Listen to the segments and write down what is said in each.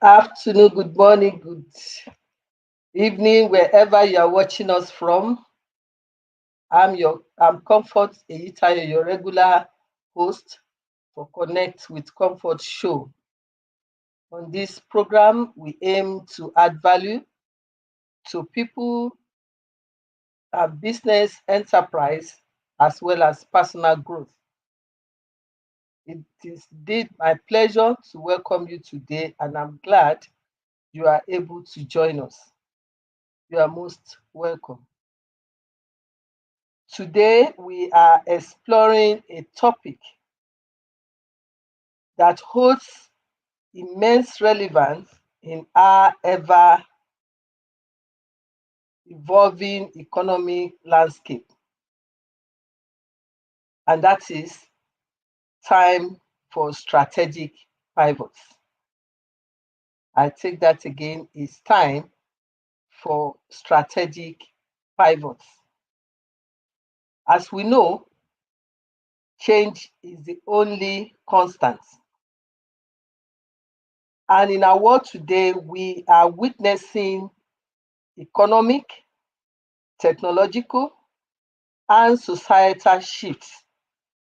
Afternoon, good morning, good evening, wherever you are watching us from. I'm Comfort Eyitayo, your regular host for Connect with Comfort show. On this program, we aim to add value to people, business, enterprise, as well as personal growth. It is indeed my pleasure to welcome you today, and I'm glad you are able to join us. You are most welcome. Today, we are exploring a topic that holds immense relevance in our ever evolving economic landscape, and that is time for strategic pivots. I take that again, it's time for strategic pivots. As we know, change is the only constant. And in our world today, we are witnessing economic, technological, and societal shifts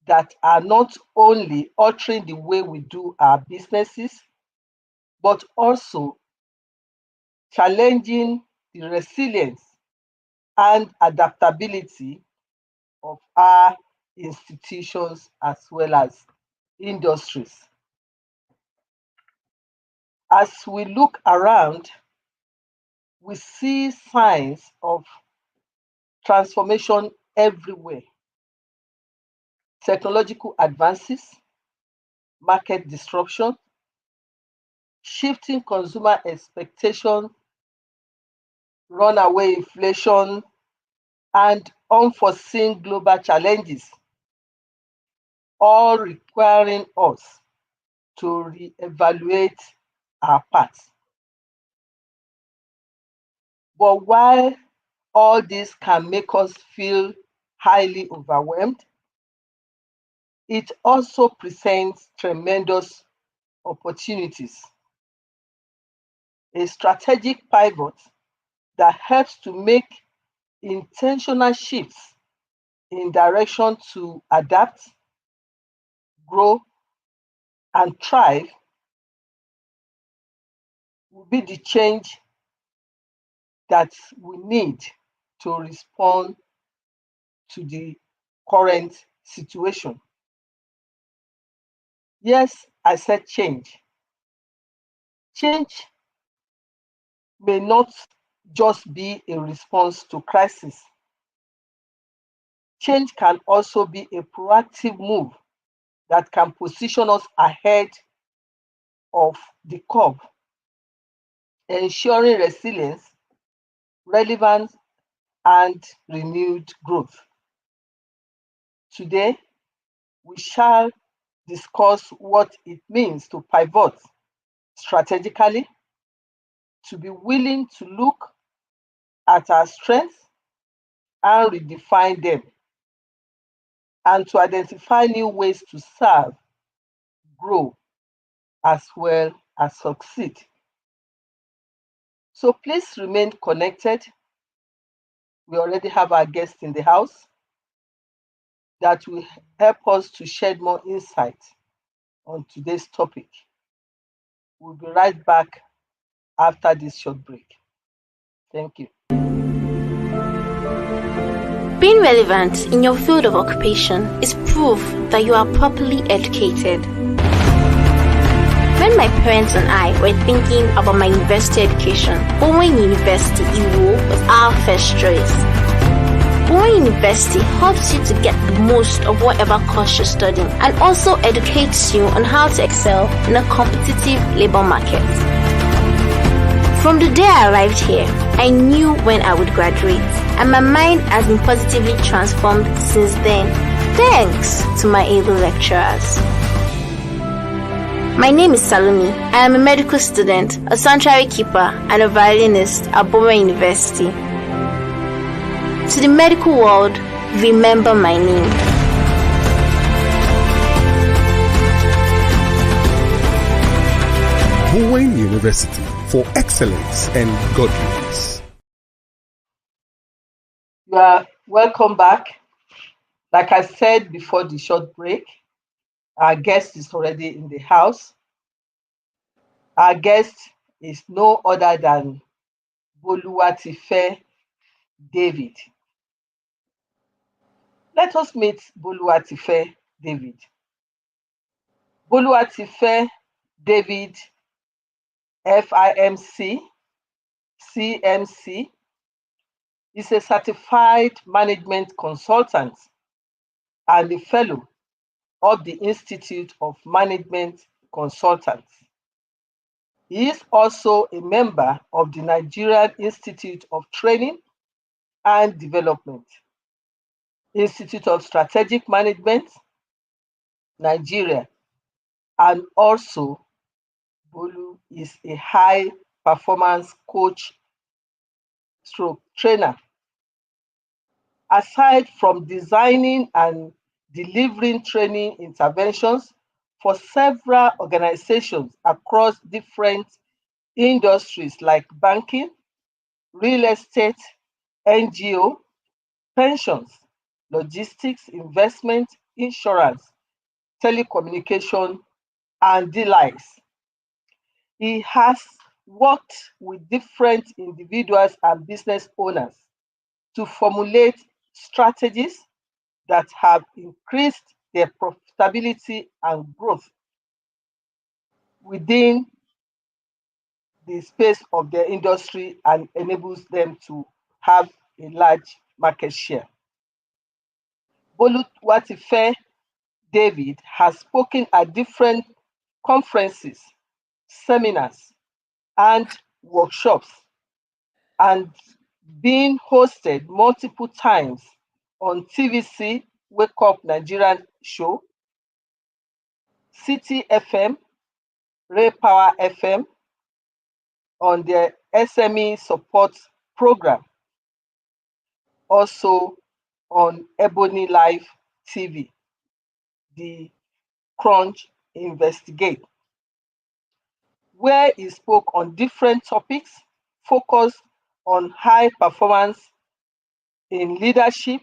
that are not only altering the way we do our businesses, but also challenging the resilience and adaptability of our institutions as well as industries. As we look around, we see signs of transformation everywhere. Technological advances, market disruption, shifting consumer expectations, runaway inflation, and unforeseen global challenges, all requiring us to reevaluate our path. But while all this can make us feel highly overwhelmed, it also presents tremendous opportunities. A strategic pivot that helps to make intentional shifts in direction to adapt, grow, and thrive will be the change that we need to respond to the current situation. Yes, I said change. Change may not just be a response to crisis. Change can also be a proactive move that can position us ahead of the curve, ensuring resilience, relevance, and renewed growth. Today, we shall discuss what it means to pivot strategically, to be willing to look at our strengths and redefine them, and to identify new ways to serve, grow, as well as succeed. So please remain connected. We already have our guest in the house that will help us to shed more insight on today's topic. We'll be right back after this short break. Thank you. Being relevant in your field of occupation is proof that you are properly educated. When my parents and I were thinking about my university education, Bowen University Iwo was our first choice. Bowen University helps you to get the most of whatever course you're studying and also educates you on how to excel in a competitive labor market. From the day I arrived here, I knew when I would graduate, and my mind has been positively transformed since then, thanks to my able lecturers. My name is Salome. I am a medical student, a sanctuary keeper, and a violinist at Bowen University. To the medical world, remember my name. Bowen University for excellence and godliness. You are welcome back. Like I said before the short break, our guest is already in the house. Our guest is no other than Boluwatife David. Let us meet Boluwatife David. Boluwatife David, FIMC, CMC, is a certified management consultant and a fellow of the Institute of Management Consultants. He is also a member of the Nigerian Institute of Training and Development, Institute of Strategic Management, Nigeria, and also Bolu is a high performance coach stroke trainer. Aside from designing and delivering training interventions for several organizations across different industries like banking, real estate, NGO, pensions, logistics, investment, insurance, telecommunication, and the likes. He has worked with different individuals and business owners to formulate strategies that have increased their profitability and growth within the space of their industry and enables them to have a large market share. Boluwatife David has spoken at different conferences, seminars, and workshops, and been hosted multiple times on TVC Wake Up Nigerian Show, City FM, Ray Power FM, on their SME support program, also on Ebony Live TV, the Crunch Investigate, where he spoke on different topics focused on high performance in leadership,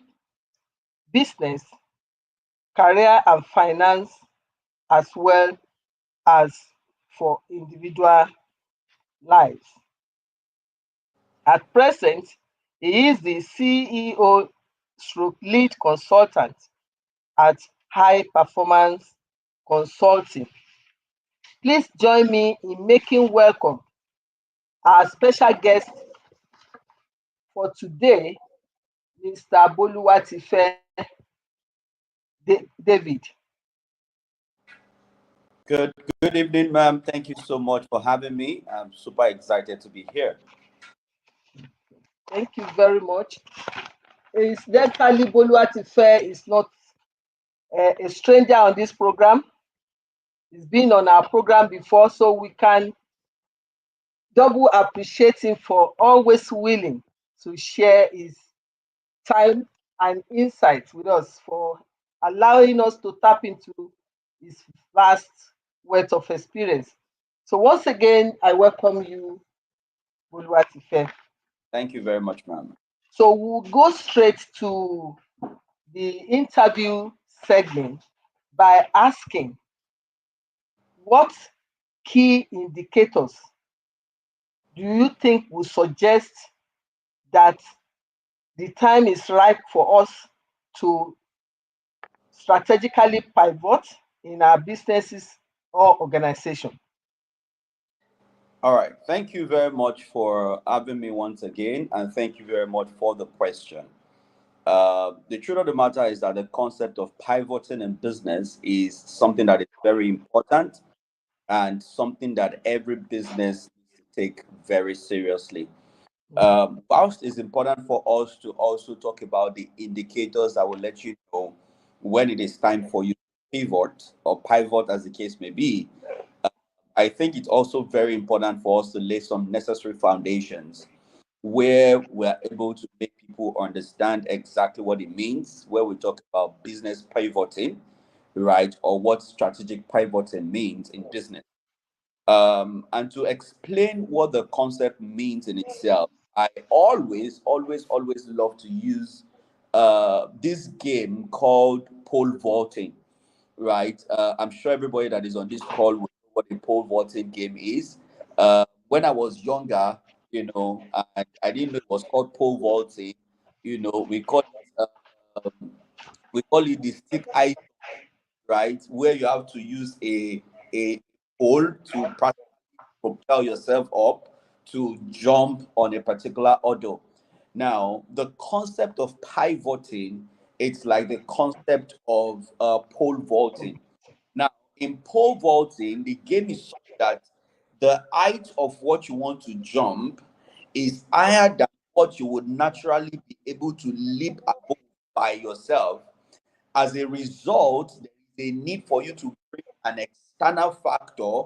business, career and finance, as well as for individual lives. At present, he is the CEO stroke lead consultant at High Performance Consulting. Please join me in making welcome our special guest for today, Mr. Boluwatife David. Good evening, ma'am. Thank you so much for having me. I'm super excited to be here. Thank you very much. Incidentally, Boluwatife is not a stranger on this program. He's been on our program before, so we can double appreciate him for always willing to share his time and insights with us, for allowing us to tap into his vast wealth of experience. So once again, I welcome you, Boluwatife. Thank you very much, ma'am. So we'll go straight to the interview segment by asking, what key indicators do you think will suggest that the time is ripe for us to strategically pivot in our businesses or organization? All right. Thank you very much for having me once again, and thank you very much for the question. The truth of the matter is that the concept of pivoting in business is something that is very important and something that every business needs to take very seriously. Whilst it's important for us to also talk about the indicators that will let you know when it is time for you to pivot or pivot, as the case may be, I think it's also very important for us to lay some necessary foundations where we're able to make people understand exactly what it means, where we talk about business pivoting, right, or what strategic pivoting means in business. And to explain what the concept means in itself, I always love to use this game called pole vaulting, right? I'm sure everybody that is on this call will know what a pole vaulting game is. When I was younger, I didn't know it was called pole vaulting. We call it the stick ice, right? Where you have to use a pole to propel yourself up to jump on a particular order. Now, the concept of pivoting, it's like the concept of pole vaulting. Now, in pole vaulting, the game is such that the height of what you want to jump is higher than what you would naturally be able to leap above by yourself. As a result, there is a need for you to bring an external factor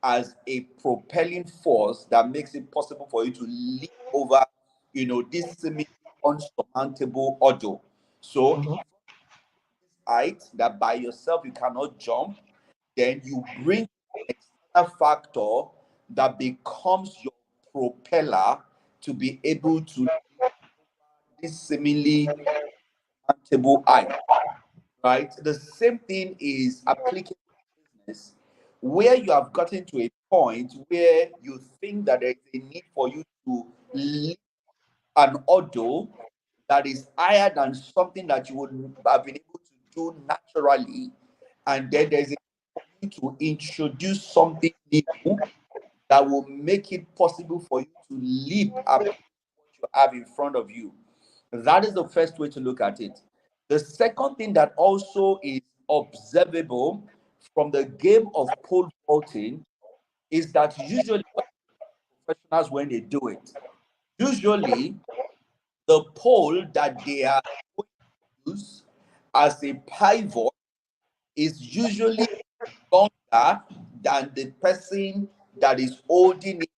as a propelling force that makes it possible for you to leap over, this seemingly unsurmountable hurdle. So, Mhm. height that by yourself you cannot jump, then you bring an external factor that becomes your propeller to be able to this seemingly unsurmountable height. Right? The same thing is applicable to business, where you have gotten to a point where you think that there is a need for you to leave an order that is higher than something that you would have been able to do naturally, and then there's a need to introduce something new that will make it possible for you to leap up what you have in front of you. That is the first way to look at it. The second thing that also is observable from the game of pole vaulting is that usually what professionals when they do it, usually the pole that they are going to use as a pivot is usually longer than the person that is holding it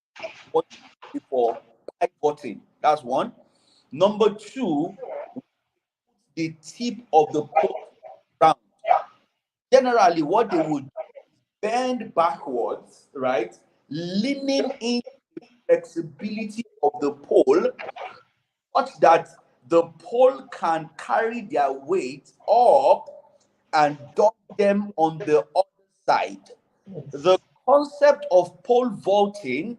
for pivoting. That's one. Number two, the tip of the pole round. Generally, what they would bend backwards, right? Leaning in the flexibility of the pole such that the pole can carry their weight up and dump them on the other side. The concept of pole vaulting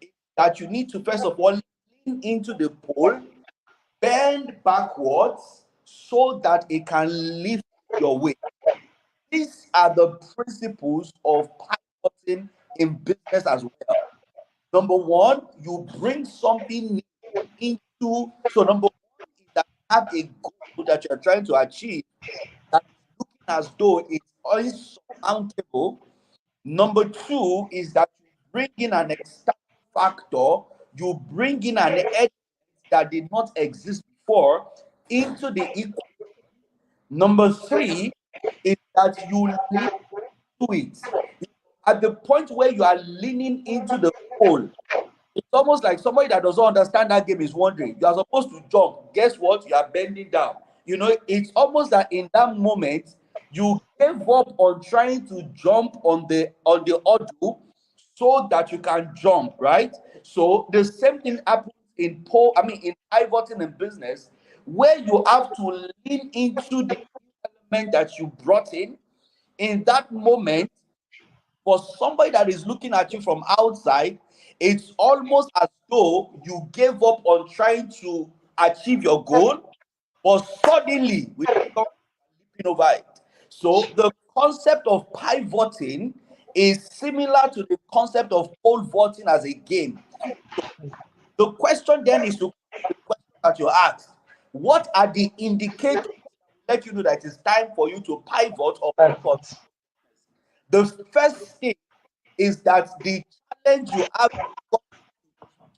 is that you need to first of all lean into the pole, bend backwards so that it can lift your weight. These are the principles of pivoting in business as well. Number one, you bring something new into. So number one is that you have a goal that you're trying to achieve that is looking as though it's insurmountable. Number two is that you bring in an external factor, you bring in an edge that did not exist before into the equation. Number three is that you lean to it. At the point where you are leaning into the pole, it's almost like somebody that doesn't understand that game is wondering. You are supposed to jump. Guess what? You are bending down. It's almost that in that moment you gave up on trying to jump on the hurdle so that you can jump, right? So the same thing happens in pivoting in business, where you have to lean into the element that you brought in that moment. For somebody that is looking at you from outside, it's almost as though you gave up on trying to achieve your goal, but suddenly we become leaping over it. So the concept of pivoting is similar to the concept of pole vaulting as a game. The question then is to the question that you asked: what are the indicators that let you know that it's time for you to pivot or move on? Pivot. The first thing is that the challenge you have is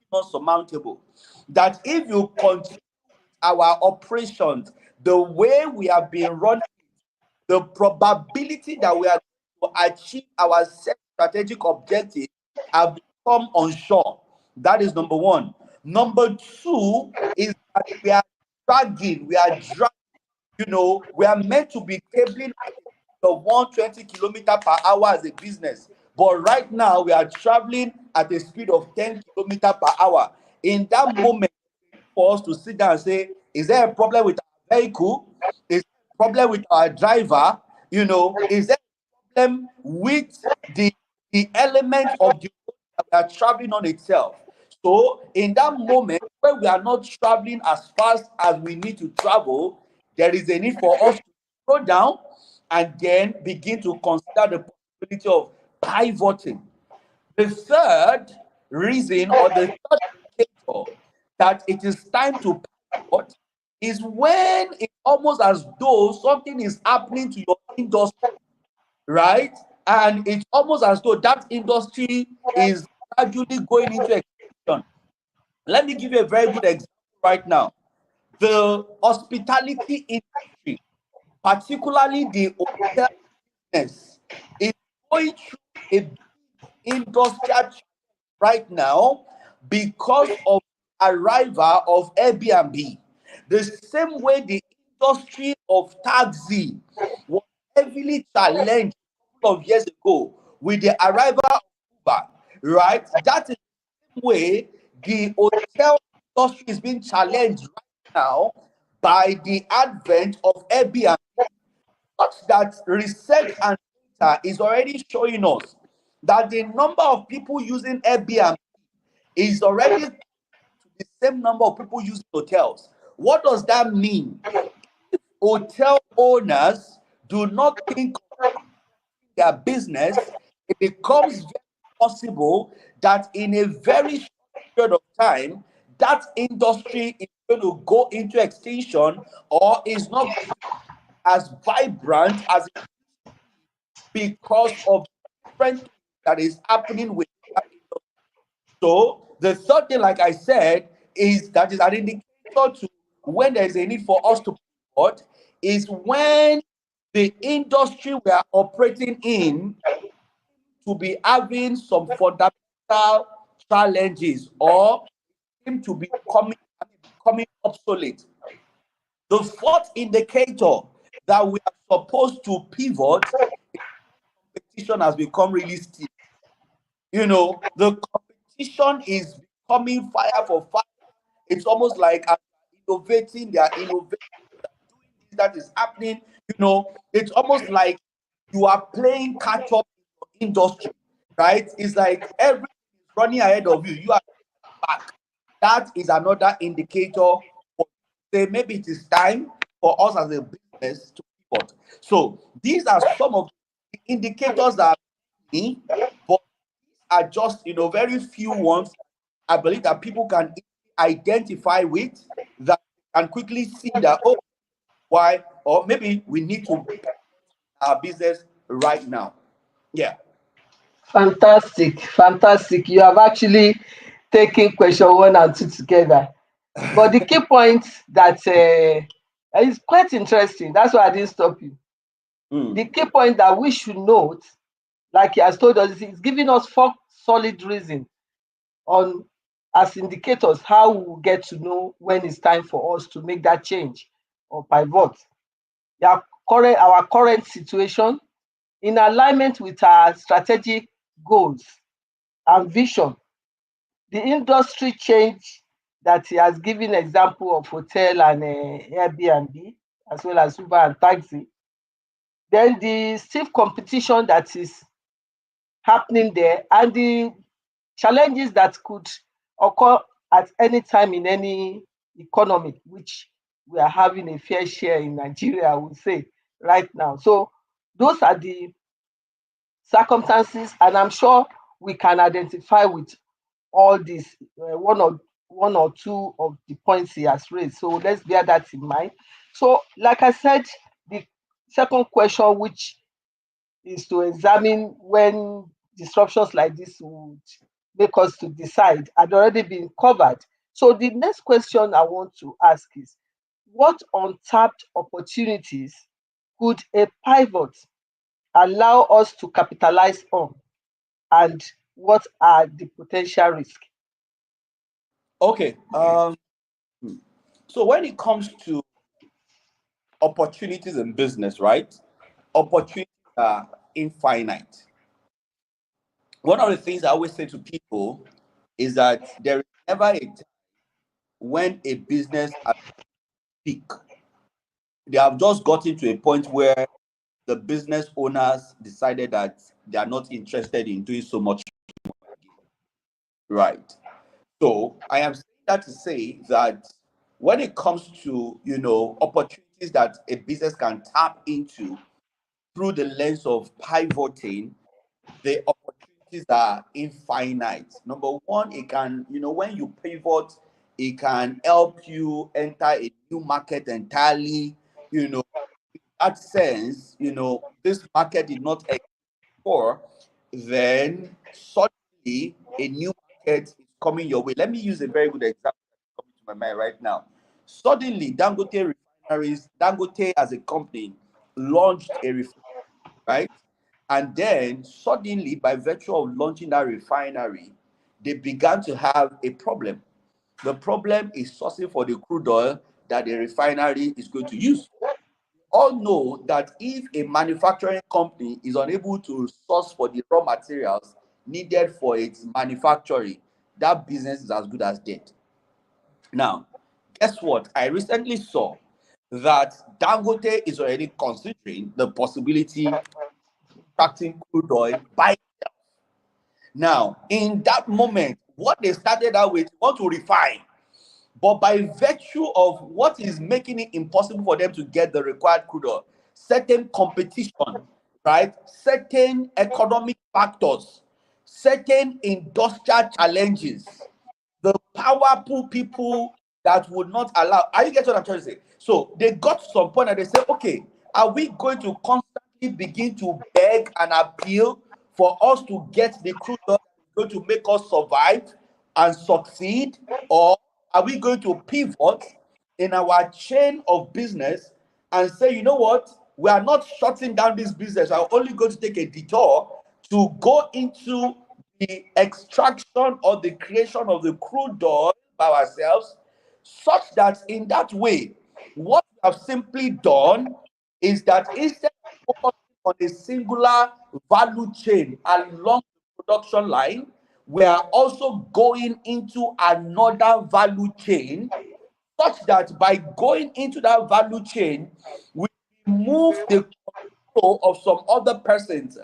not surmountable. That if you continue our operations the way we have been running, the probability that we are going to achieve our set strategic objective have become unsure. That is number one. Number two is that we are dragging. We are meant to be cabling at a 120 kilometer per hour as a business, but right now we are traveling at a speed of 10 kilometers per hour. In that moment, for us to sit down and say, is there a problem with our vehicle? Is there a problem with our driver? Is there a problem with the element of the road that we are traveling on itself? So in that moment where we are not traveling as fast as we need to travel, there is a need for us to slow down and then begin to consider the possibility of pivoting. The third reason, or the third indicator that it is time to pivot, is when it's almost as though something is happening to your industry, right? And it's almost as though that industry is gradually going into extinction. Let me give you a very good example right now. The hospitality industry, particularly the hotel business, is going through a big industrial change right now because of the arrival of Airbnb. The same way the industry of taxi was heavily challenged a couple of years ago with the arrival of Uber, right? That is the same way the hotel industry is being challenged right now by the advent of Airbnb, such that research and data is already showing us that the number of people using Airbnb is already the same number of people using hotels. What does that mean? Hotel owners do not think of their business, it becomes very possible that in a very short period of time, that industry is going to go into extinction, or is not going to be as vibrant as it, because of different things that is happening with that industry. So the third thing, like I said, is that is an indicator to when there is a need for us to pivot, is when the industry we are operating in to be having some fundamental challenges, or seem to be becoming obsolete. The fourth indicator that we are supposed to pivot, competition has become really stiff. The competition is becoming fire for fire. It's almost like as they are innovating, doing this, that is happening. It's almost like you are playing catch up in your industry, right? It's like everything is running ahead of you. You are back. That is another indicator for, say, maybe it is time for us as a business to pivot. So these are some of the indicators that are me, but are just very few ones I believe that people can identify with, that can quickly see that, oh, why, or maybe we need to our business right now. Yeah. Fantastic, fantastic. You have actually taken question one and two together. But the key point that is quite interesting. That's why I didn't stop you. The key point that we should note, like he has told us, is giving us 4 solid reasons on as indicators how we will get to know when it's time for us to make that change or pivot. Our current situation in alignment with our strategic goals and vision, the industry change that he has given example of hotel and Airbnb, as well as Uber and taxi. Then the stiff competition that is happening there, and the challenges that could occur at any time in any economy, which we are having a fair share in Nigeria, I would say, right now. So those are the circumstances, and I'm sure we can identify with all these, one or two of the points he has raised. So let's bear that in mind. So, like I said, the second question, which is to examine when disruptions like this would make us to decide, had already been covered. So the next question I want to ask is, what untapped opportunities could a pivot allow us to capitalize on, and what are the potential risks? Okay. So when it comes to opportunities in business, right? Opportunities are infinite. one of the things I always say to people is that there is never a time when a business at peak. They have just gotten to a point where the business owners decided that they are not interested in doing so much. Right. So I am saying that to say that when it comes to opportunities that a business can tap into through the lens of pivoting, the opportunities are infinite. Number one, it can, when you pivot, it can help you enter a new market entirely. In that sense, this market did not exist before, then suddenly a new market is coming your way. Let me use a very good example that's coming to my mind right now. Suddenly, Dangote as a company launched a refinery, right? And then suddenly, by virtue of launching that refinery, they began to have a problem. The problem is sourcing for the crude oil that the refinery is going to use. All know that if a manufacturing company is unable to source for the raw materials needed for its manufacturing, that business is as good as dead. Now, guess what? I recently saw that Dangote is already considering the possibility of extracting crude oil by now. In that moment, what they started out with, want to refine. But by virtue of what is making it impossible for them to get the required crude oil, certain competition, right? Certain economic factors, certain industrial challenges, the powerful people that would not allow. Are you getting what I'm trying to say? So they got to some point and they say, okay, are we going to constantly begin to beg and appeal for us to get the crude oil that is going to make us survive and succeed? Or are we going to pivot in our chain of business and say, you know what, we are not shutting down this business, we are only going to take a detour to go into the extraction or the creation of the crude oil by ourselves, such that in that way, what we have simply done is that instead of focusing on a singular value chain along the production line, we are also going into another value chain, such that by going into that value chain, we remove the control of some other persons,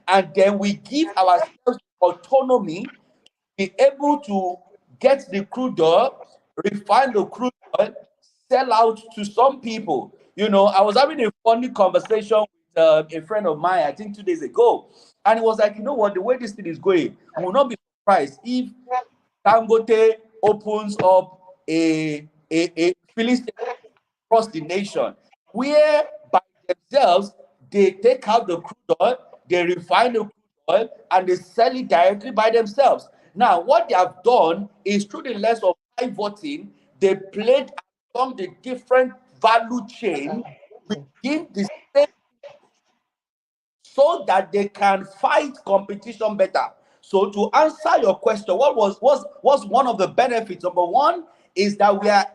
and then we give ourselves autonomy, be able to get the crude oil, refine the crude oil, sell out to some people. I was having a funny conversation with a friend of mine, I think 2 days ago, and it was like, you know what, the way this thing is going, we will not be surprised if Dangote opens up a filling station across the nation, where by themselves they take out the crude oil, they refine the crude oil, and they sell it directly by themselves. Now, what they have done is through the lens of pivoting, they played along the different value chain within the same, so that they can fight competition better. So to answer your question, what was one of the benefits? Number one is that we are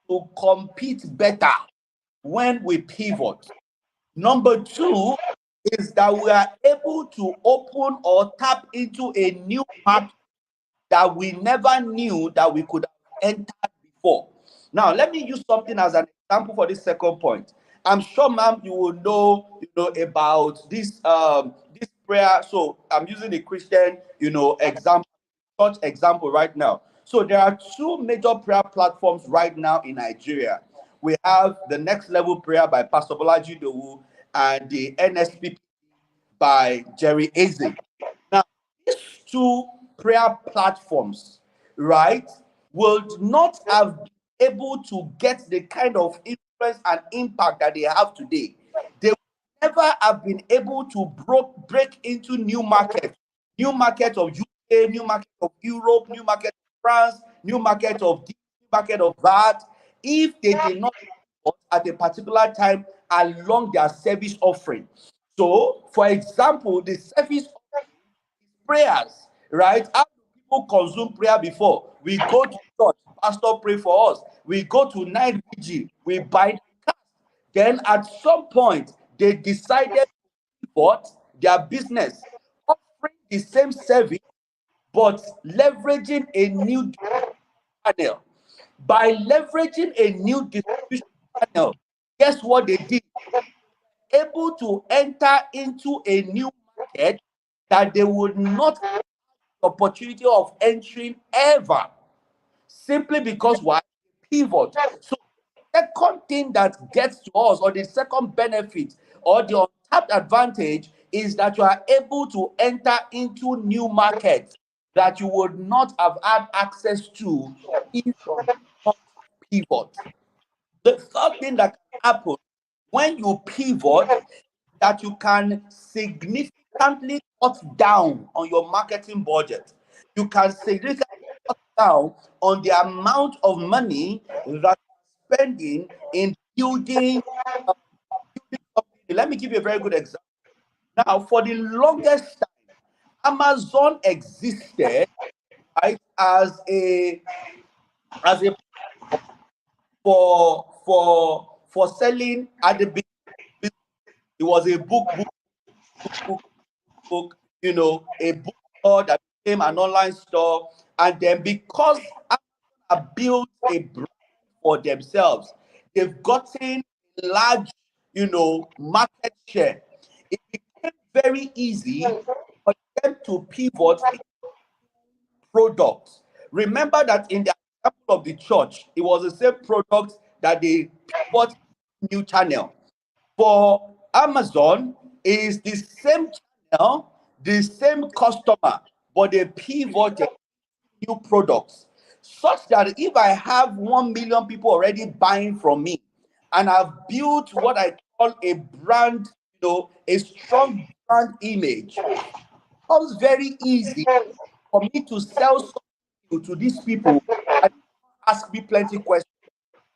able to compete better when we pivot. Number two is that we are able to open or tap into a new market that we never knew that we could have entered before. Now, let me use something as an example for this second point. I'm sure, ma'am, you will know about this prayer. So I'm using a Christian, example, church example right now. So there are two major prayer platforms right now in Nigeria. We have the Next Level Prayer by Pastor Bolaji David and the NSPP by Jerry Eze. Now, these two prayer platforms, right, would not have been able to get the kind of influence and impact that they have today. They would never have been able to break into new market of UK, new market of Europe, new market of France, new market of this, new market of that, if they did not at a particular time along their service offering. So, for example, the service prayers, right? How do people consume prayer before? We go to church, pastor pray for us. We go to night vigil, we bind cast. Then at some point, they decided to pivot their business, offering the same service, but leveraging a new channel. By leveraging a new distribution channel, guess what they did? Able to enter into a new market that they would not have the opportunity of entering ever, simply because why? Pivot. So second thing that gets to us, or the second benefit, or the untapped advantage, is that you are able to enter into new markets that you would not have had access to if you not pivot. The third thing that can happen when you pivot, that you can significantly cut down on your marketing budget. You can significantly cut down on the amount of money that you're spending in building, uh, building something. Let me give you a very good example. Now, for the longest time, Amazon existed, right, as a for selling at the beginning. It was a book, book, a bookstore that became an online store. And then because Amazon have built a brand for themselves, they've gotten large, market share. It became very easy for them to pivot products. Remember that in the example of the church, it was the same product that they pivot new channel. For Amazon, is the same channel, the same customer, but they pivoted new products, such that if I have 1 million people already buying from me, and I've built what I call a brand, a strong brand image, it becomes very easy for me to sell something to these people and ask me plenty questions,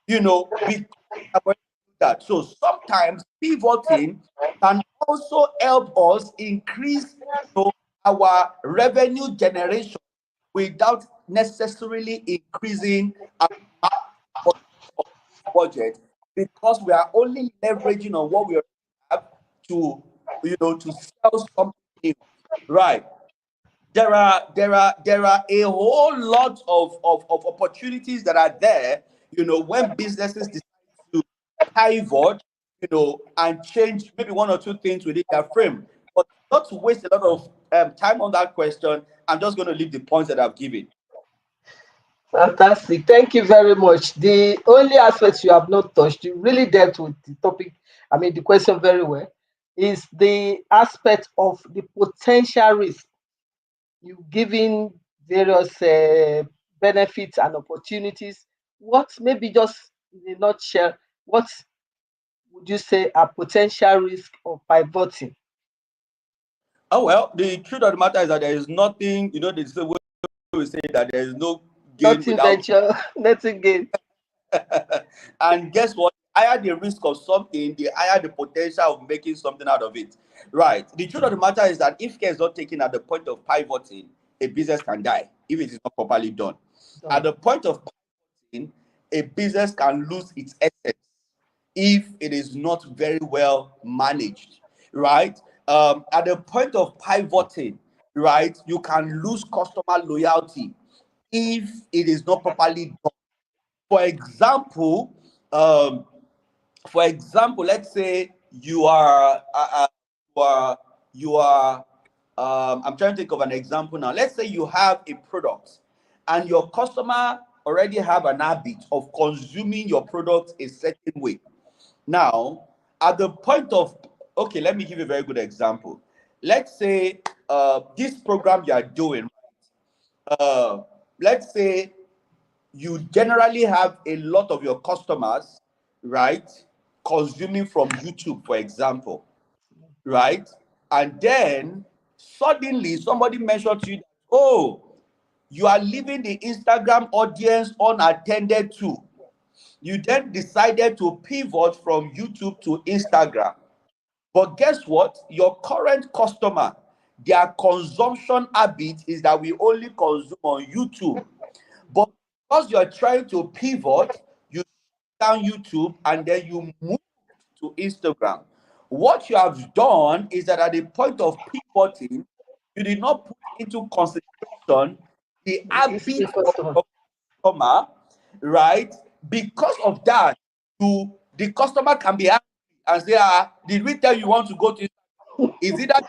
because I've already do that. So sometimes pivoting can also help us increase, our revenue generation without necessarily increasing our budget, because we are only leveraging on what we already have to sell something new. Right. There are a whole lot of opportunities that are there, when businesses decide to pivot, and change maybe one or two things within their frame. But not to waste a lot of time on that question, I'm just going to leave the points that I've given. Fantastic. Thank you very much. The only aspect you have not touched, you really dealt with the topic, the question very well, is the aspect of the potential risk. You giving various benefits and opportunities. What, maybe just in a nutshell, what would you say are potential risk of pivoting? Oh, well, the truth of the matter is that there is nothing, they say, we say that there is no gain Nothing without. venture, nothing gain. And guess what? The higher the risk of something, the higher the potential of making something out of it. Right. The truth of the matter is that if care is not taken at the point of pivoting, a business can die if it is not properly done. At Done. the point of pivoting, a business can lose its essence if it is not very well managed. Right. At the point of pivoting, right, you can lose customer loyalty if it is not properly done. For example, um, let's say you are, you are. I'm trying to think of an example now. Let's say you have a product, and your customer already have an habit of consuming your product a certain way. Now, at the point of, okay, let me give you a very good example. Let's say this program you are doing. Uh, let's say you generally have a lot of your customers, right, consuming from YouTube, for example, right? And then suddenly somebody mentioned to you, oh, you are leaving the Instagram audience unattended to. You then decided to pivot from YouTube to Instagram. But guess what? Your current customer, their consumption habit is that we only consume on YouTube. But because you're trying to pivot, you shut down YouTube and then you move to Instagram. What you have done is that at the point of pivoting, You did not put into consideration the The history habits of customer. your customer, right? Because of that, the customer can be angry and say, did we tell you want to go to, is it that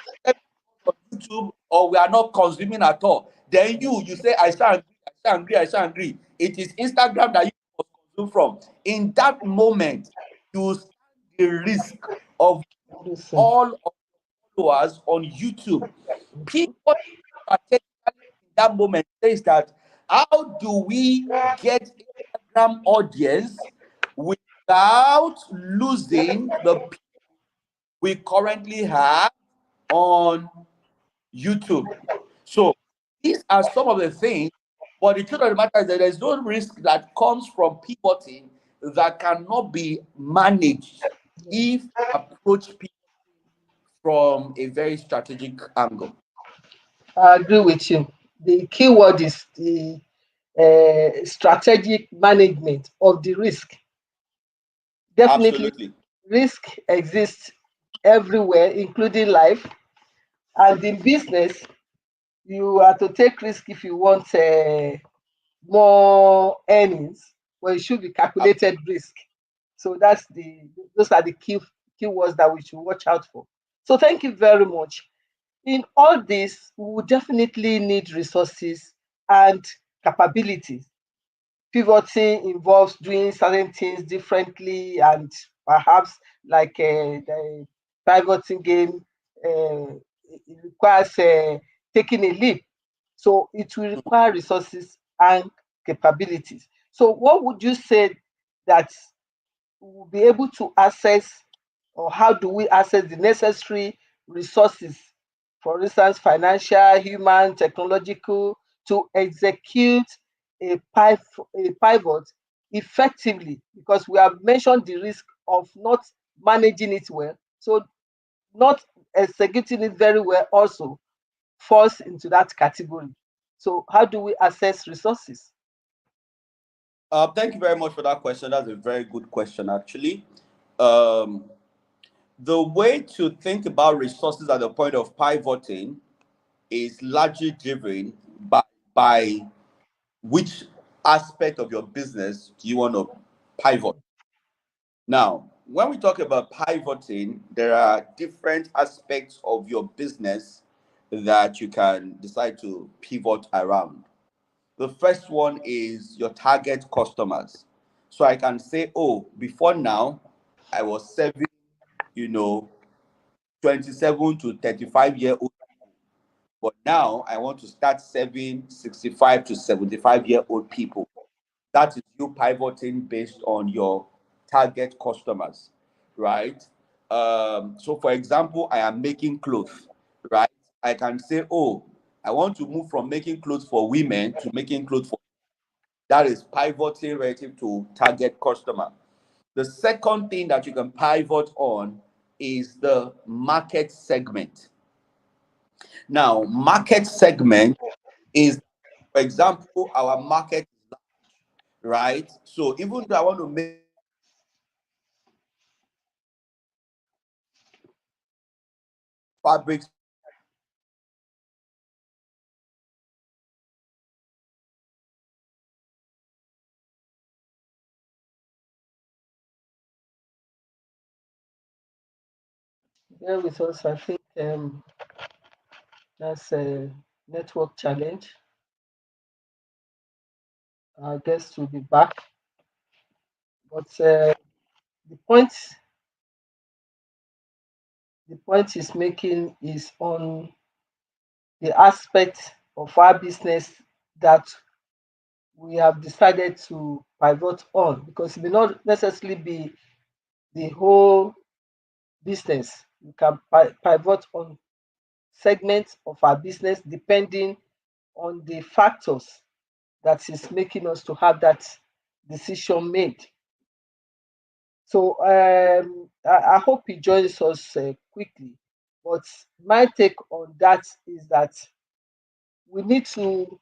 on YouTube or we are not consuming at all? Then you say, I shall agree, I shall agree, I shall agree. It is Instagram that you must consume from. In that moment, you stand the risk of Listen. all of followers on YouTube. People strategically in that moment says that how do we get Instagram audience without losing the people we currently have on YouTube? So these are some of the things, but the truth of the matter is that there's no risk that comes from pivoting that cannot be managed if approach people from a very strategic angle. I agree with you. The key word is the strategic management of the risk. Definitely, Absolutely. risk exists everywhere, including life. And in business, you are to take risk if you want more earnings, but it should be calculated risk. So those are the keywords that we should watch out for. So thank you very much. In all this, we will definitely need resources and capabilities. Pivoting involves doing certain things differently, and perhaps like the pivoting game, it requires taking a leap. So it will require resources and capabilities. So what would you say that will be able to access, or how do we access the necessary resources, for instance, financial, human, technological, to execute a pivot effectively? Because we have mentioned the risk of not managing it well. So not executing it very well also falls into that category. So how do we access resources? Thank you very much for that question. That's a very good question, actually. Um, the way to think about resources at the point of pivoting is largely driven by which aspect of your business do you want to pivot. Now, when we talk about pivoting, there are different aspects of your business that you can decide to pivot around. The first one is your target customers. So I can say, oh, before now, I was serving, you know, 27 to 35-year-old, but now I want to start serving 65 to 75-year-old people. That is you pivoting based on your target customers, right? So, for example, I am making clothes, right? I can say, oh, I want to move from making clothes for women to making clothes for, that is pivoting relative to target customer. The second thing that you can pivot on is the market segment. Now, market segment is, for example, our market, right? So even though I want to make fabrics, There with us, I think that's a network challenge. Our guest will be back. But the point the point he's making is on the aspect of our business that we have decided to pivot on, because it may not necessarily be the whole business. We can pivot on segments of our business depending on the factors that is making us to have that decision made. So I hope he joins us quickly. But my take on that is that we need to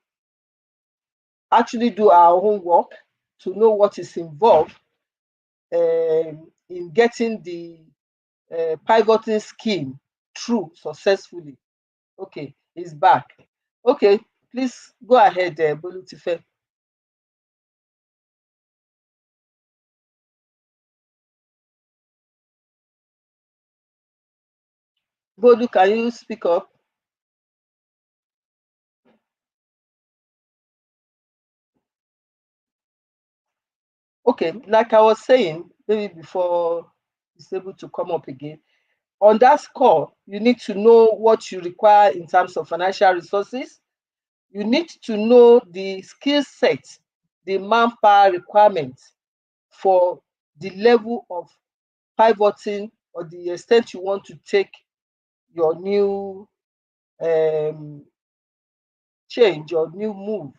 actually do our homework to know what is involved in getting the pivoting scheme through successfully. Okay, is back. Okay, please go ahead, Boluwatife. Bolu, can you speak up? Okay, like I was saying, maybe before he's able to come up again, on that score, you need to know what you require in terms of financial resources. You need to know the skill set, the manpower requirements for the level of pivoting or the extent you want to take your new change or new move,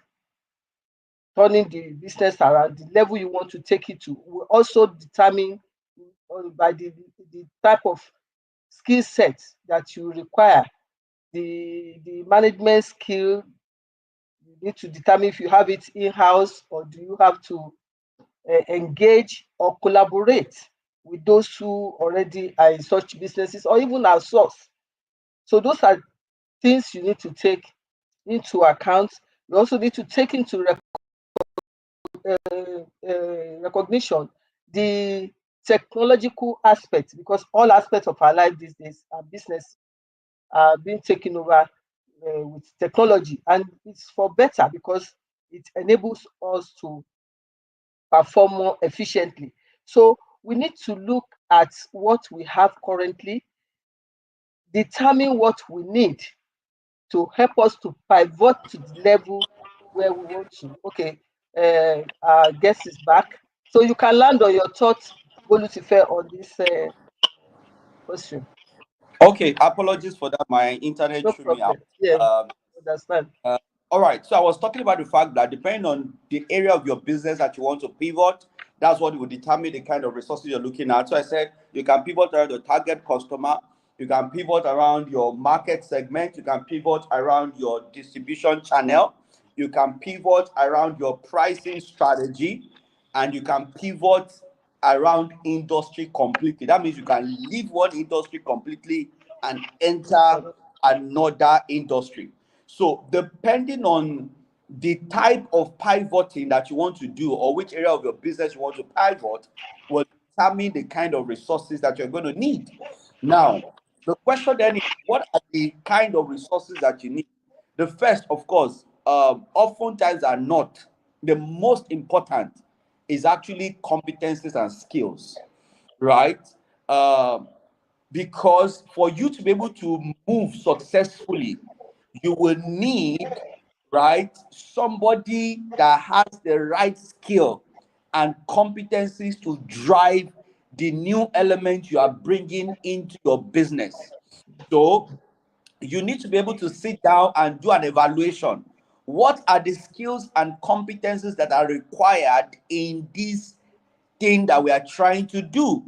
turning the business around. The level you want to take it to will also determine by the type of skill set that you require, the management skill. You need to determine if you have it in-house or do you have to engage or collaborate with those who already are in such businesses or even outsource. So those are things you need to take into account. You also need to take into recognition the technological aspect, because all aspects of our life these days, our business are being taken over with technology, and it's for better because it enables us to perform more efficiently. So we need to look at what we have currently, determine what we need to help us to pivot to the level where we want to. Okay, our guest is back. So you can land on your thoughts, Boluwatife, on this question. Okay, apologies for that. My internet No threw me out. problem. Yeah, Um, understand. all right, so I was talking about the fact that depending on the area of your business that you want to pivot, that's what will determine the kind of resources you're looking at. So I said you can pivot around your target customer, you can pivot around your market segment, you can pivot around your distribution channel, you can pivot around your pricing strategy, and you can pivot around industry completely. That means you can leave one industry completely and enter another industry. So, depending on the type of pivoting that you want to do or which area of your business you want to pivot, will determine the kind of resources that you're going to need. Now, the question then is, what are the kind of resources that you need? The first, of course, oftentimes are not the most important, is actually competencies and skills, right? Um, because for you to be able to move successfully, you will need, right, somebody that has the right skill and competencies to drive the new element you are bringing into your business. So you need to be able to sit down and do an evaluation. What are the skills and competencies that are required in this thing that we are trying to do?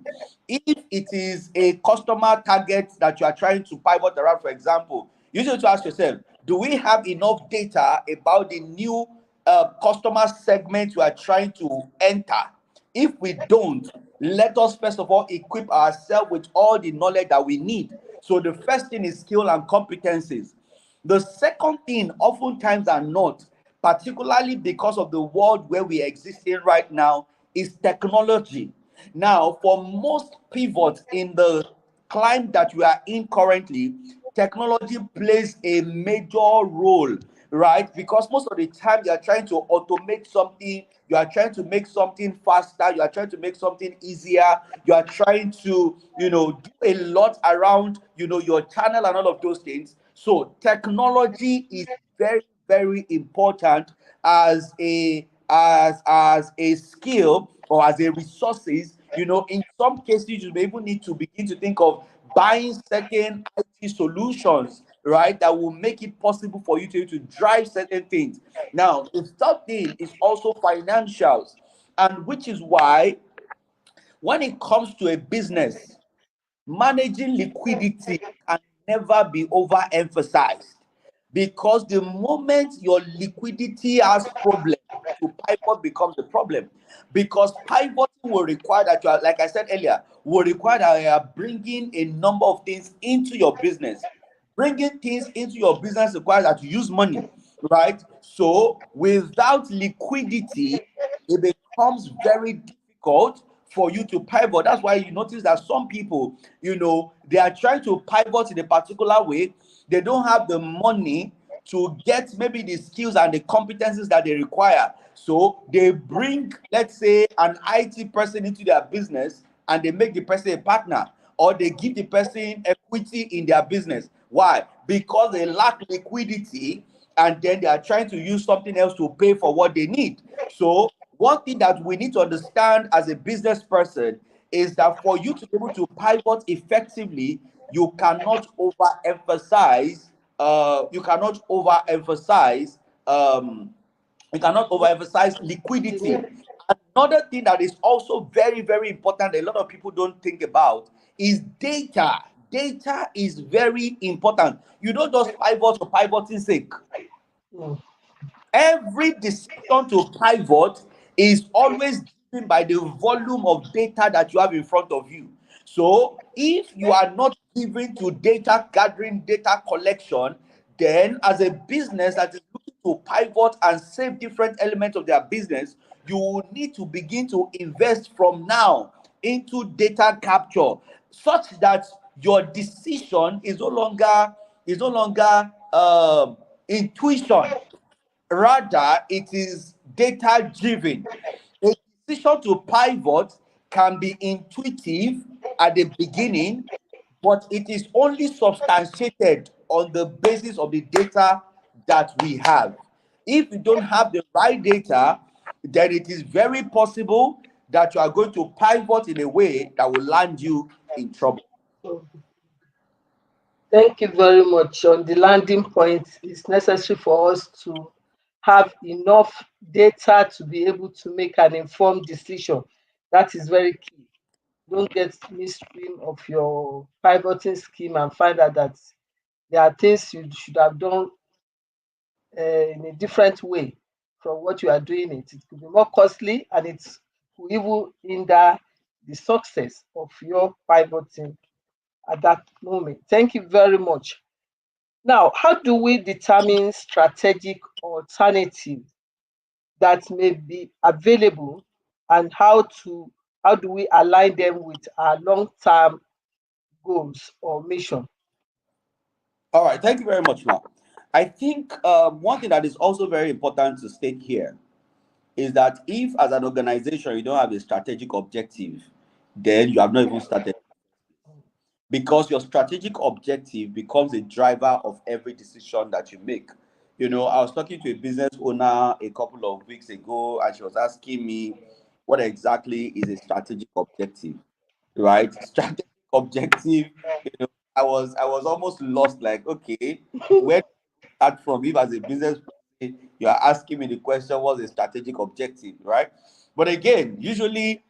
If it is a customer target that you are trying to pivot around, for example, you need to ask yourself, do we have enough data about the new customer segment you are trying to enter? If we don't, let us first of all equip ourselves with all the knowledge that we need. So the first thing is skill and competencies. The second thing, oftentimes are not, particularly because of the world where we exist in right now, is technology. Now, for most pivots in the climate that we are in currently, technology plays a major role, right? Because most of the time you are trying to automate something, you are trying to make something faster, you are trying to make something easier, you are trying to, do a lot around, your channel and all of those things. So technology is very, very important as a skill or as a resources. In some cases you may even need to begin to think of buying certain IT solutions, right, that will make it possible for you to drive certain things. Now, the third thing is also financials, and which is why when it comes to a business, managing liquidity can never be overemphasized, because the moment your liquidity has problem, to pivot becomes a problem, because pivoting will require that you are, like I said earlier, will require that you are bringing a number of things into your business. bringing things into your business requires that you use money, right? So without liquidity, it becomes very difficult for you to pivot. That's why you notice that some people, they are trying to pivot in a particular way. They don't have the money to get maybe the skills and the competencies that they require. So they bring, let's say, an IT person into their business, and they make the person a partner, or they give the person equity in their business. Why? Because they lack liquidity, and then they are trying to use something else to pay for what they need. So one thing that we need to understand as a business person is that for you to be able to pivot effectively, you cannot overemphasize. You cannot overemphasize. You cannot overemphasize liquidity. Another thing that is also very, very important, a lot of people don't think about, is data. Data is very important. You don't just pivot for pivoting sake. Mm. Every decision to pivot is always driven by the volume of data that you have in front of you. So if you are not given to data gathering, data collection, then as a business that is looking to pivot and save different elements of their business, you will need to begin to invest from now into data capture, such that your decision is no longer intuition. Rather, it is data driven. A decision to pivot can be intuitive at the beginning, but it is only substantiated on the basis of the data that we have. If you don't have the right data, then it is very possible that you are going to pivot in a way that will land you in trouble. So, thank you very much. On the landing point, it's necessary for us to have enough data to be able to make an informed decision. That is very key. Don't get midstream of your pivoting scheme and find out that there are things you should have done in a different way from what you are doing it. It could be more costly, and it could even hinder the success of your pivoting at that moment. Thank you very much. Now, how do we determine strategic alternatives that may be available, and how do we align them with our long-term goals or mission? All right, thank you very much, Mark. I think one thing that is also very important to state here is that if, as an organization, you don't have a strategic objective, then you have not even started, because your strategic objective becomes a driver of every decision that you make. I was talking to a business owner a couple of weeks ago, and she was asking me what exactly is a strategic objective, right? Strategic objective, I was almost lost, like, okay, where do you start from? If as a business person, you are asking me the question, what's a strategic objective, right? But again, usually,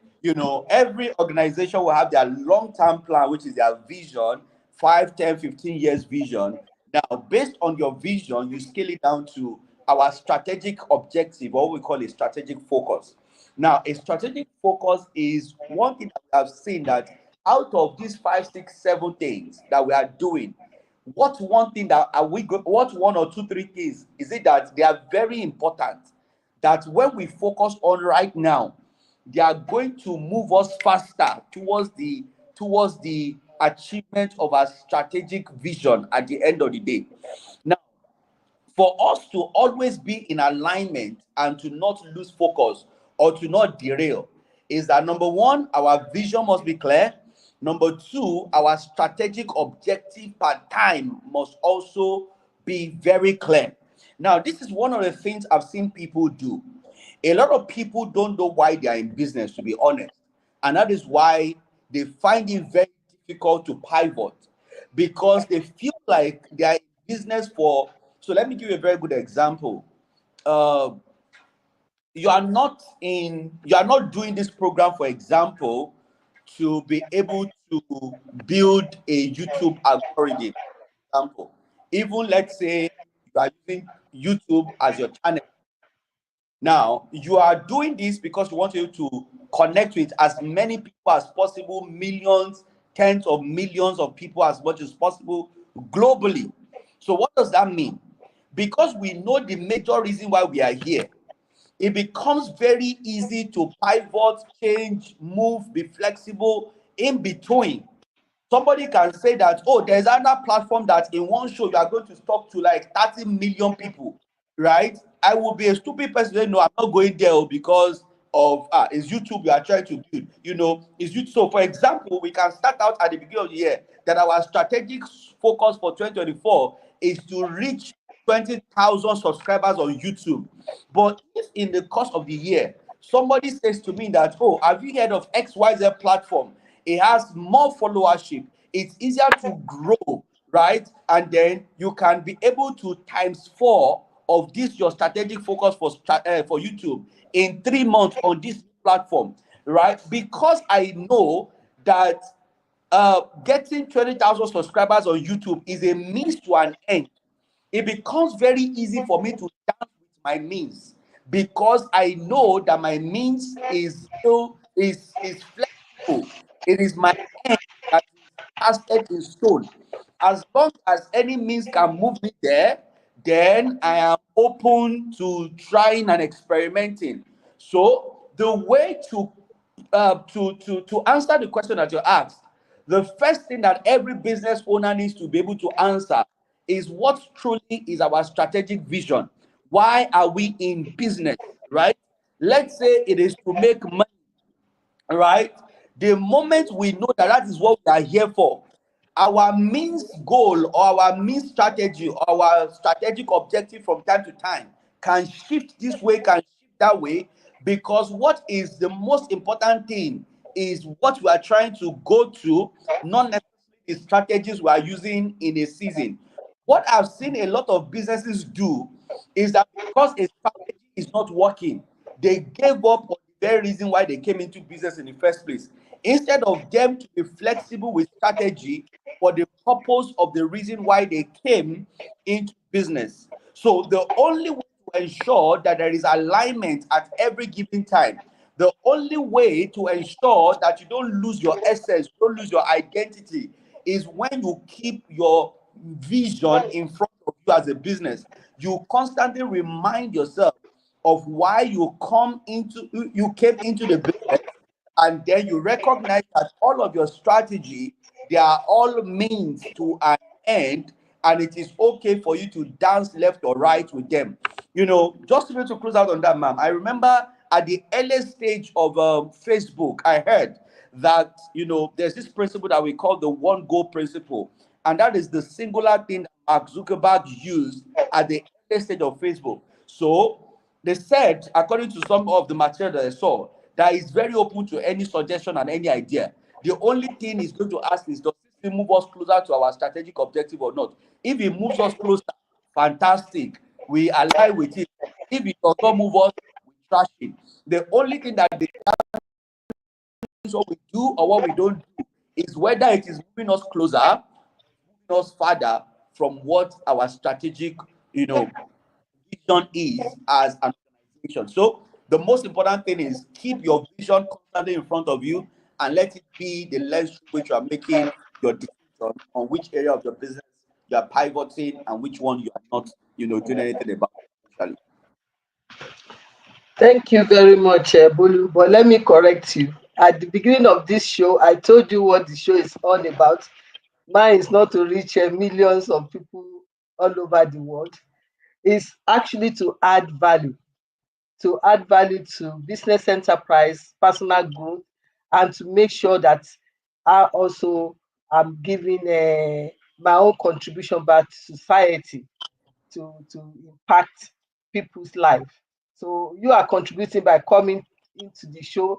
every organization will have their long-term plan, which is their vision, 5, 10, 15 years vision. Now, based on your vision, you scale it down to our strategic objective, or what we call a strategic focus. Now, a strategic focus is one thing that we have seen, that out of these 5, 6, 7 things that we are doing, what one thing that are we go, what one or two, three things is it that they are very important, that when we focus on right now, they are going to move us faster towards the achievement of our strategic vision at the end of the day. Now, for us to always be in alignment and to not lose focus or to not derail, is that number one, our vision must be clear. Number two, our strategic objective per time must also be very clear. Now, this is one of the things I've seen people do. A lot of people don't know why they are in business, to be honest. And that is why they find it very difficult to pivot, because they feel like they are in business for. So let me give you a very good example. Uh, you are not doing this program, for example, to be able to build a YouTube algorithm. For example, even let's say you are using YouTube as your channel. Now, you are doing this because you want you to connect with as many people as possible, millions, tens of millions of people as much as possible globally. So what does that mean? Because we know the major reason why we are here, it becomes very easy to pivot, change, move, be flexible in between. Somebody can say that, oh, there's another platform that in one show you are going to talk to like 30 million people, right? I will be a stupid person to say, no, I'm not going there because of it's YouTube you are trying to build. Is YouTube. So, for example, we can start out at the beginning of the year that our strategic focus for 2024 is to reach 20,000 subscribers on YouTube. But if in the course of the year somebody says to me that, oh, have you heard of XYZ platform? It has more followership, it's easier to grow, right? And then you can be able to times 4 of this your strategic focus for YouTube in 3 months on this platform, right? Because I know that getting 20,000 subscribers on YouTube is a means to an end. It becomes very easy for me to dance with my means because I know that my means is still is flexible. It is my end that is casted in stone. As long as any means can move me there, then I am open to trying and experimenting. So the way to answer the question that you asked, the first thing that every business owner needs to be able to answer is what truly is our strategic vision. Why are we in business, right? Let's say it is to make money, right? The moment we know that that is what we are here for, our means goal or our means strategy or our strategic objective from time to time can shift this way, can shift that way, because what is the most important thing is what we are trying to go to, not necessarily the strategies we are using in a season. What I've seen a lot of businesses do is that because a strategy is not working, they gave up on the very reason why they came into business in the first place. Instead of them to be flexible with strategy for the purpose of the reason why they came into business. So the only way to ensure that there is alignment at every given time, the only way to ensure that you don't lose your essence, you don't lose your identity, is when you keep your vision in front of you as a business. You constantly remind yourself of why you came into the business, and then you recognize that all of your strategy, they are all means to an end, and it is okay for you to dance left or right with them. Just to be able to close out on that, ma'am, I remember at the earliest stage of Facebook, I heard that there's this principle that we call the one goal principle, and that is the singular thing that Mark Zuckerberg used at the earliest stage of Facebook. So they said, according to some of the material that I saw, that is very open to any suggestion and any idea. The only thing he's going to ask is, does this move us closer to our strategic objective or not? If it moves us closer, fantastic, we align with it. If it does not move us, we trash it. The only thing that determines what we do or what we don't do is whether it is moving us closer, moving us further from what our strategic, vision is as an organization. So the most important thing is keep your vision constantly in front of you and let it be the lens through which you are making your decision on which area of your business you are pivoting and which one you are not, doing anything about. Actually. Thank you very much, Bolu. But let me correct you. At the beginning of this show, I told you what the show is all about. Mine is not to reach millions of people all over the world. It's actually to add value to business enterprise, personal growth, and to make sure that I also am giving my own contribution back to society to impact people's life. So you are contributing by coming into the show,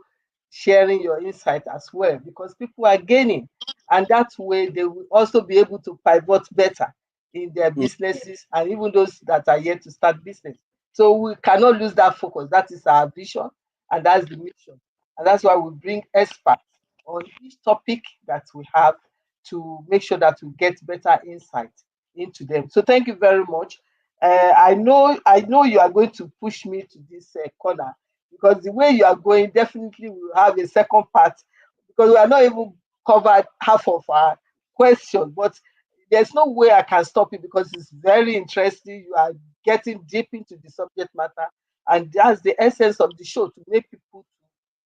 sharing your insight as well, because people are gaining, and that way they will also be able to pivot better in their Mm. businesses, and even those that are yet to start business. So we cannot lose that focus. That is our vision, and that's the mission, and that's why we bring experts on each topic that we have to make sure that we get better insight into them. So thank you very much. I know you are going to push me to this corner, because the way you are going, definitely we will have a second part, because we are not even covered half of our question. But there's no way I can stop it because it's very interesting. You are getting deep into the subject matter, and that's the essence of the show, to make people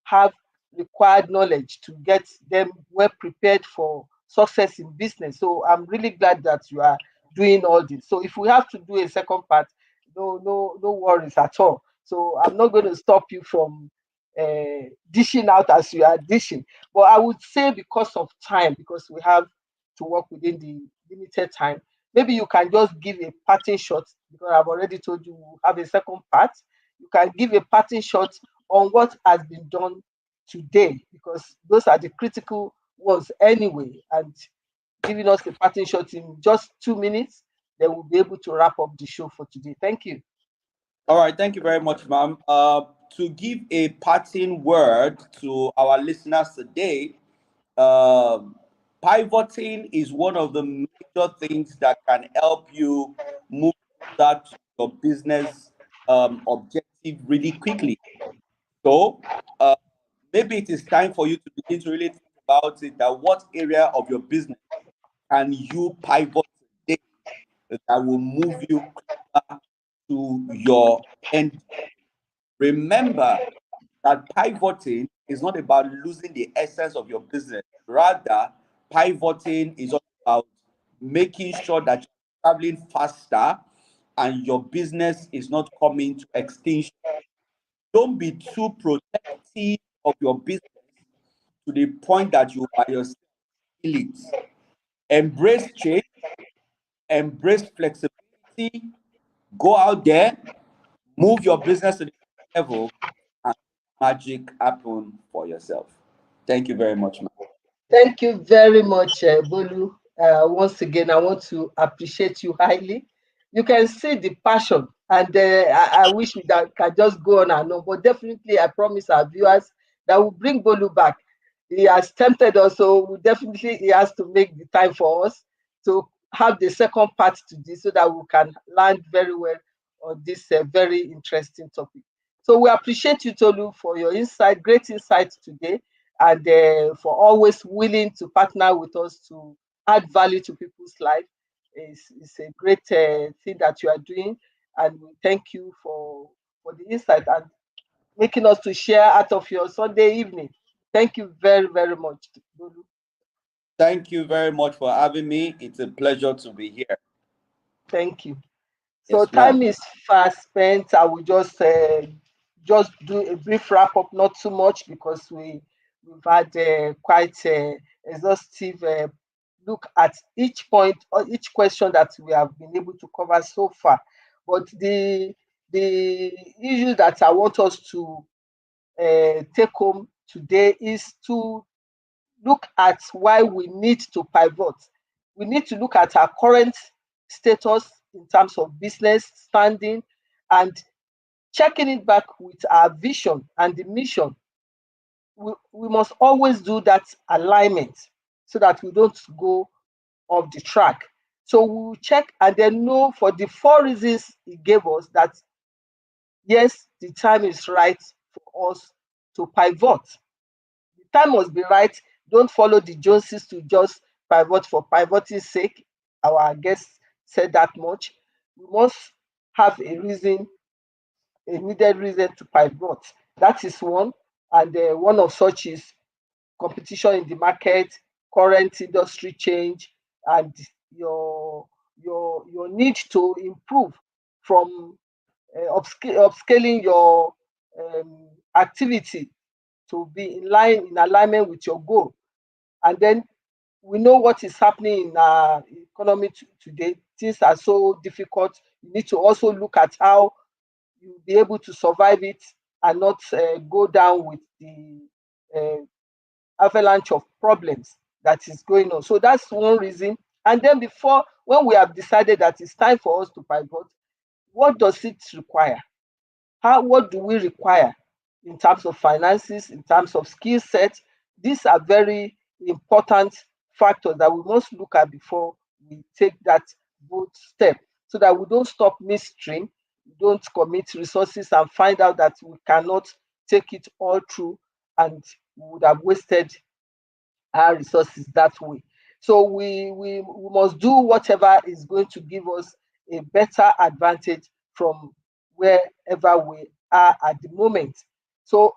have required knowledge to get them well prepared for success in business. So I'm really glad that you are doing all this. So if we have to do a second part, no worries at all. So I'm not going to stop you from dishing out as you are dishing. But I would say, because of time, because we have to work within the limited time, maybe you can just give a parting shot, because I've already told you we'll have a second part. You can give a parting shot on what has been done today, because those are the critical ones anyway. And giving us a parting shot in just 2 minutes, then we'll be able to wrap up the show for today. Thank you. All right, thank you very much, ma'am. To give a parting word to our listeners today, um, pivoting is one of the major things that can help you move that to your business objective really quickly. So, uh, maybe it is time for you to begin to really think about it. That what area of your business can you pivot today that will move you closer to your end? Remember that pivoting is not about losing the essence of your business. Rather, pivoting is all about making sure that you're traveling faster and your business is not coming to extinction. Don't be too protective of your business to the point that you by yourself kill it. Embrace change, embrace flexibility, go out there, move your business to the next level, and magic happen for yourself. Thank you very much, man. Thank you very much, Bolu. Once again, I want to appreciate you highly. You can see the passion, and I wish we can just go on and on. But definitely, I promise our viewers that we'll bring Bolu back. He has tempted us, so we definitely he has to make the time for us to have the second part to this, so that we can land very well on this very interesting topic. So we appreciate you, Tolu, for your insight, great insight today, and for always willing to partner with us to add value to people's life. It's a great thing that you are doing, and we thank you for the insight and making us to share out of your Sunday evening. Thank you very, very much, Bolu. Thank you very much for having me. It's a pleasure to be here. Thank you. So Yes, ma'am. time is fast spent. I will just do a brief wrap up, not too much, because we've had quite exhaustive look at each point or each question that we have been able to cover so far. But the issue that I want us to take home today is to look at why we need to pivot. We need to look at our current status in terms of business standing, and checking it back with our vision and the mission. We must always do that alignment so that we don't go off the track. So we'll check and then know, for the four reasons he gave us, that yes, the time is right for us to pivot. The time must be right. Don't follow the Joneses to just pivot for pivoting's sake. Our guest said that much. We must have a reason, a needed reason to pivot. That is one. And one of such is competition in the market, current industry change, and your need to improve from upscaling your activity to be in alignment with your goal. And then we know what is happening in our economy today. Things are so difficult. You need to also look at how you'll be able to survive it and not go down with the uh, avalanche of problems that is going on. So that's one reason. And then before, when we have decided that it's time for us to pivot, what does it require? What do we require in terms of finances, in terms of skill set? These are very important factors that we must look at before we take that bold step, so that we don't stop midstream, we don't commit resources and find out that we cannot take it all through, and we would have wasted our resources that way. So we must do whatever is going to give us a better advantage from wherever we are at the moment. So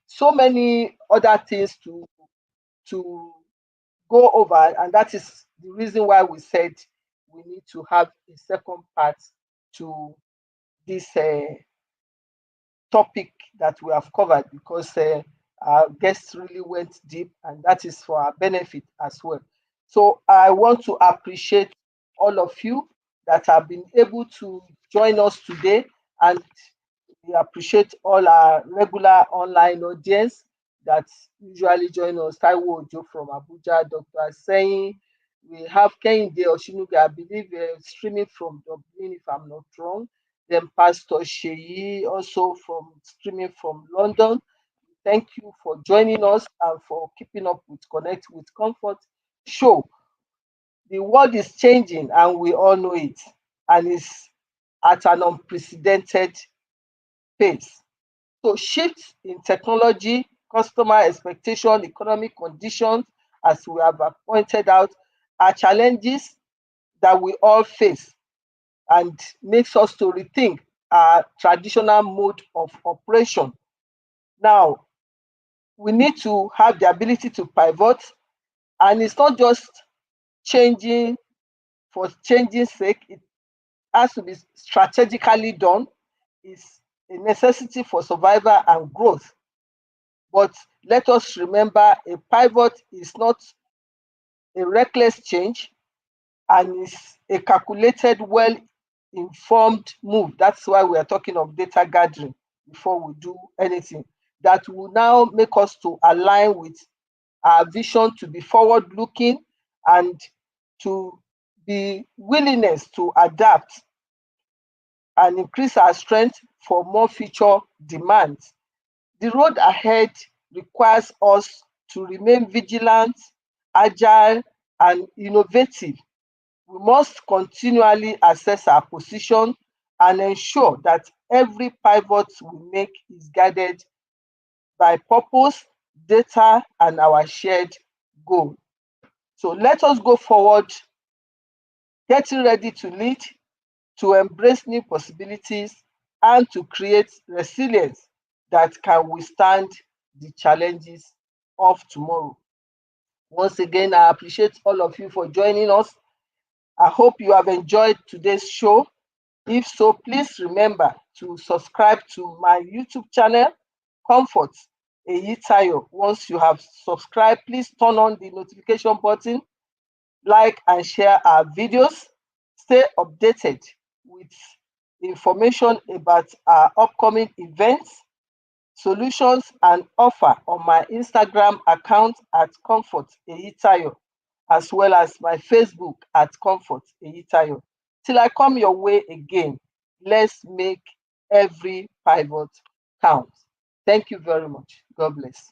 so many other things to go over, and that is the reason why we said we need to have a second part to this topic that we have covered, because our guests really went deep, and that is for our benefit as well. So I want to appreciate all of you that have been able to join us today, and we appreciate all our regular online audience that usually join us. Taiwo Ojo from Abuja, Dr. Aseyin. We have Kehinde Oshinuga, I believe, streaming from Dublin, if I'm not wrong. Then Pastor Sheyi, also from streaming from London. Thank you for joining us and for keeping up with Connect with Comfort show. The world is changing, and we all know it, and it's at an unprecedented pace. So shifts in technology, customer expectation, economic conditions, as we have pointed out, are challenges that we all face, and makes us to rethink our traditional mode of operation. Now, we need to have the ability to pivot, and it's not just changing for changing sake. It has to be strategically done. It's a necessity for survival and growth. But let us remember, a pivot is not a reckless change, and is a calculated, well informed move. That's why we are talking of data gathering before we do anything. That will now make us to align with our vision, to be forward looking, and to be willingness to adapt and increase our strength for more future demands. The road ahead requires us to remain vigilant, agile, and innovative. We must continually assess our position and ensure that every pivot we make is guided by purpose, data, and our shared goal. So let us go forward, getting ready to lead, to embrace new possibilities, and to create resilience that can withstand the challenges of tomorrow. Once again, I appreciate all of you for joining us. I hope you have enjoyed today's show. If so, please remember to subscribe to my YouTube channel, Comfort Eyitayo. Once you have subscribed, please turn on the notification button, like and share our videos. Stay updated with information about our upcoming events, solutions, and offer on my Instagram account at Comfort Eyitayo, as well as my Facebook at Comfort Eyitayo. Till I come your way again, let's make every pivot count. Thank you very much. God bless.